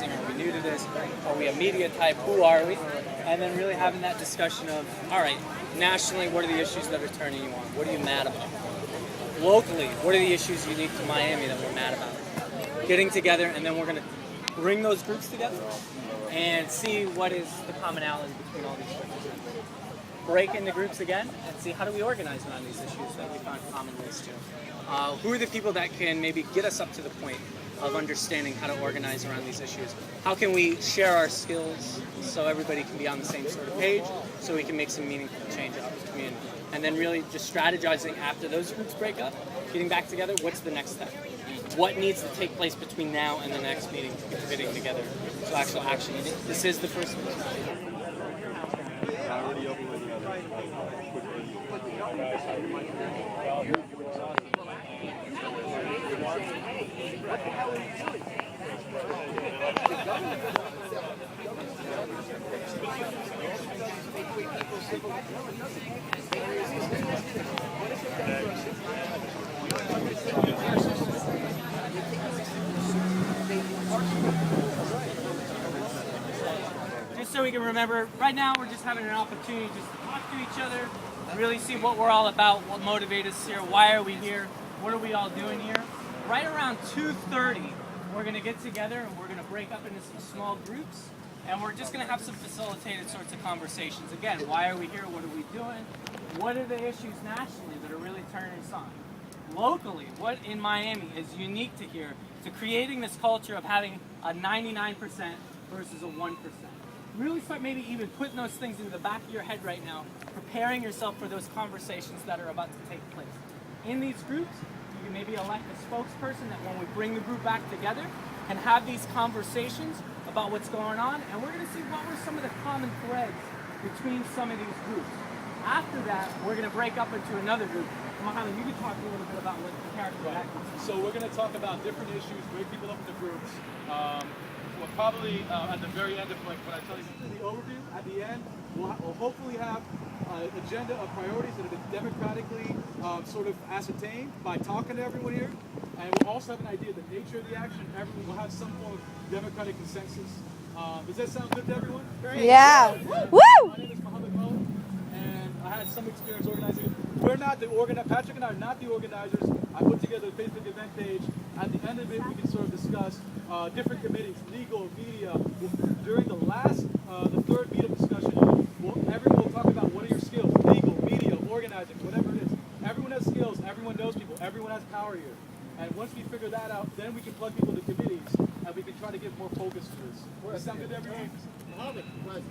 organizing? Are we new to this? Are we a media type? Who are we? And then really having that discussion of, all right, nationally, what are the issues that are turning you on? What are you mad about? Locally, what are the issues unique to Miami that we're mad about? Getting together, and then we're going to bring those groups together and see what is the commonality between all these different groups. Break into groups again and see how do we organize around these issues that we find common ways to. Who are the people that can maybe get us up to the point of understanding how to organize around these issues? How can we share our skills so everybody can be on the same sort of page so we can make some meaningful change out of the community? And then really just strategizing after those groups break up, getting back together, what's the next step? What needs to take place between now and the next meeting to get fitting together? So actual action. This is the first meeting. Just so we can remember, right now we're just having an opportunity just to talk to each other, really see what we're all about, what motivates us here, why are we here, what are we all doing here. Right around 2:30, we're going to get together and we're going to break up into some small groups, and we're just going to have some facilitated sorts of conversations. Again, why are we here, what are we doing, what are the issues nationally that are really turning us on? Locally, what in Miami is unique to here to creating this culture of having a 99% versus a 1%. Really start maybe even putting those things into the back of your head right now, preparing yourself for those conversations that are about to take place. In these groups, you can maybe elect a spokesperson that when we bring the group back together and have these conversations about what's going on, and we're going to see what were some of the common threads between some of these groups. After that, we're going to break up into another group. Mohammed, you can talk a little bit about what the character of that group is. So we're going to talk about different issues, break people up into groups. We'll probably, at the very end of when I tell you the overview, at the end, we'll hopefully have an agenda of priorities that have been democratically sort of ascertained by talking to everyone here. And we'll also have an idea of the nature of the action. Everyone will have some form of democratic consensus. Does that sound good to everyone? Yeah. Woo! My name is Mohammed Mo, and I had some experience organizing. We're not the organizers. Patrick and I are not the organizers. I put together the Facebook event page. At the end of it, we can sort of discuss different committees, legal, media. During the third meetup discussion, everyone will talk about what are your skills, legal, media, organizing, whatever it is. Everyone has skills, everyone knows people, everyone has power here. And once we figure that out, then we can plug people into committees, and we can try to give more focus to this. Does that sound good to everyone? Mohammed, question.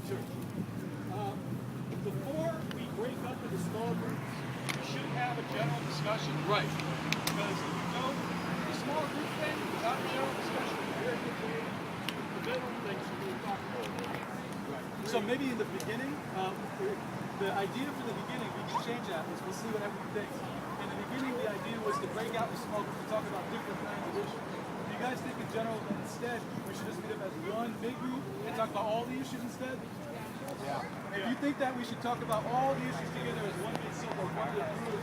Sure. Before we break up into small groups, we should have a general discussion. Right. Because if you go the small group thing without a general discussion, very quickly, the middle things will be talking about. Right. So maybe in the beginning, the idea for the beginning, we can change that. We'll see what everyone thinks. In the beginning, the idea was to break out the small groups to talk about different kinds of issues. Do you guys think in general that instead we should just meet up as one big group and talk about all the issues instead? Yeah. If you think that we should talk about all the issues together as one big circle, one big group,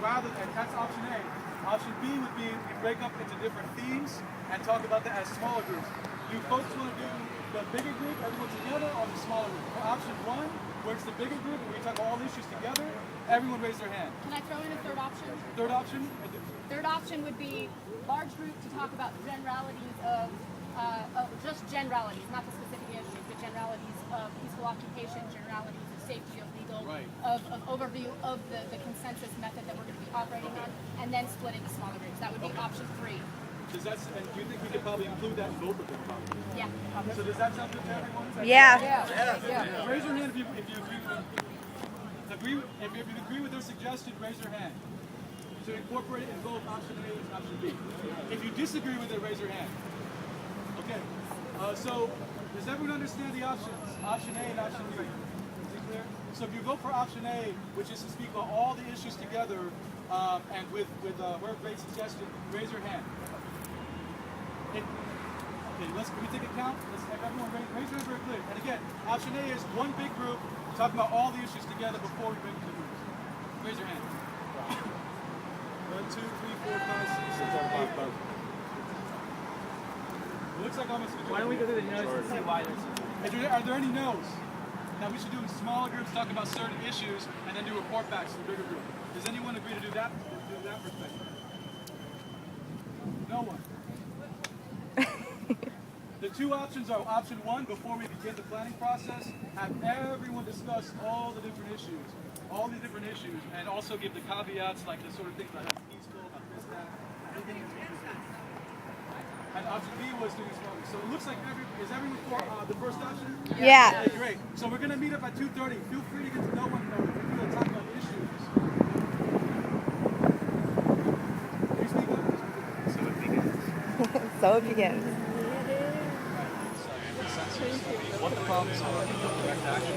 rather than, that's option A. Option B would be we break up into different themes and talk about that as smaller groups. You folks want to do the bigger group, everyone together, or the smaller group? For option 1, where it's the bigger group and we talk all the issues together, everyone raise their hand. Can I throw in a third option? Third option? Third option would be large group to talk about generalities of just generalities, not the specific issues, but generalities of peaceful occupation, generalities of safety, of legal, right. of overview of the consensus method that we're going to be operating on, and then split into smaller groups. That would be option 3. And do you think we could probably include that in both of them? Probably? Yeah. So does that sound good to everyone? Yeah. Raise your hand if you agree with their suggestion. Raise your hand. To incorporate it in both option A and option B. If you disagree with it, raise your hand. Okay. So does everyone understand the options? Option A and option B. Is it clear? So if you vote for option A, which is to speak about all the issues together, and with a great suggestion, raise your hand. Okay, can we take a count? Let's have everyone raise your hand very clear. And again, option A is one big group talking about all the issues together before we break into groups. Raise your hand. 1, 2, 3, 4, 5, 6, 7, 8. 1, 2, 3, 4, 5, 6, 7, 8. looks like almost. Why don't we go through the notes and see why there's... Are there any no's that we should do in smaller groups, talk about certain issues, and then do report backs to the bigger group? Does anyone agree to do that? Do that perspective? No one. The two options are option one, before we begin the planning process, have everyone discuss all the different issues, and also give the caveats like the sort of things like that's peaceful, about this, that, everything is peaceful. And option B was doing smaller. So it looks like is everyone for the first option? Yeah. Okay, great. So we're gonna meet up at 2:30. Feel free to get to know one another. We're gonna talk about issues. Can you speak up? So it begins. So it begins. What the problems are, direct action.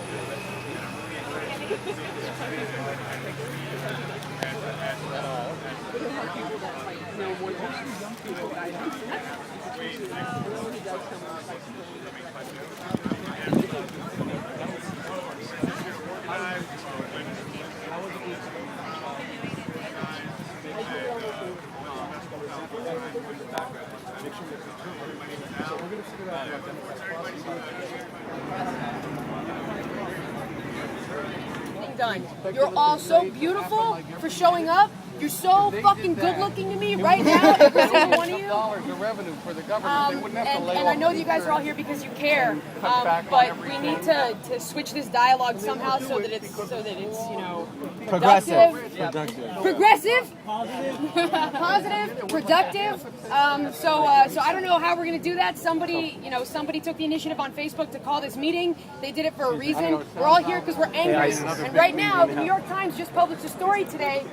Done. You're all so beautiful for showing up. You're so fucking good looking to me right now, every single one of you. The revenue for the government. They wouldn't have to lay And I off know you guys are all here because you care, but we need to switch this dialogue somehow so that it's you know productive, positive, productive. So I don't know how we're gonna do that. Somebody took the initiative on Facebook to call this meeting. They did it for a reason. We're all here because we're angry. And right now, the New York Times just published a story today,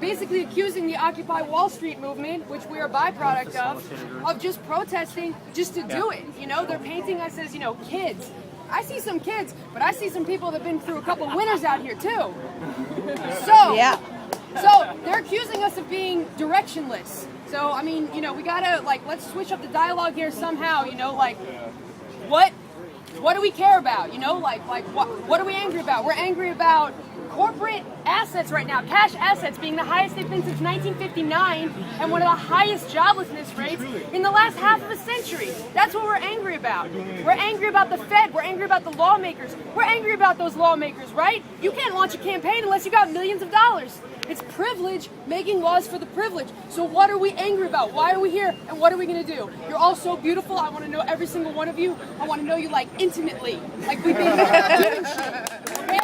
basically accusing the Occupy Wall Street movement, which we are a byproduct of just protesting just to do it. You know, they're painting us as, kids. I see some kids, but I see some people that have been through a couple winters out here too. So they're accusing us of being directionless. So, I mean, we gotta, let's switch up the dialogue here somehow, what do we care about? What are we angry about? We're angry about corporate assets right now, cash assets being the highest they've been since 1959 and one of the highest joblessness rates in the last half of a century. That's what we're angry about. We're angry about the Fed. We're angry about the lawmakers. We're angry about those lawmakers, right? You can't launch a campaign unless you got millions of dollars. It's privilege making laws for the privileged. So what are we angry about? Why are we here? And what are we going to do? You're all so beautiful. I want to know every single one of you. I want to know you intimately. Like we've been doing shit. Okay?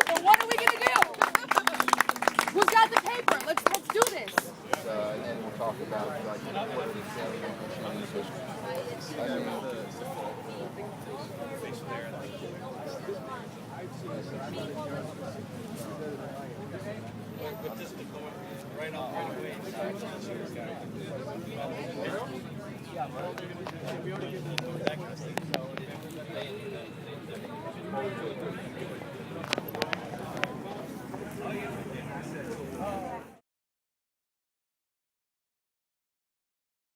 So what are we going to do? Who's got the paper? Let's do this. And then we'll talk about what we Yeah,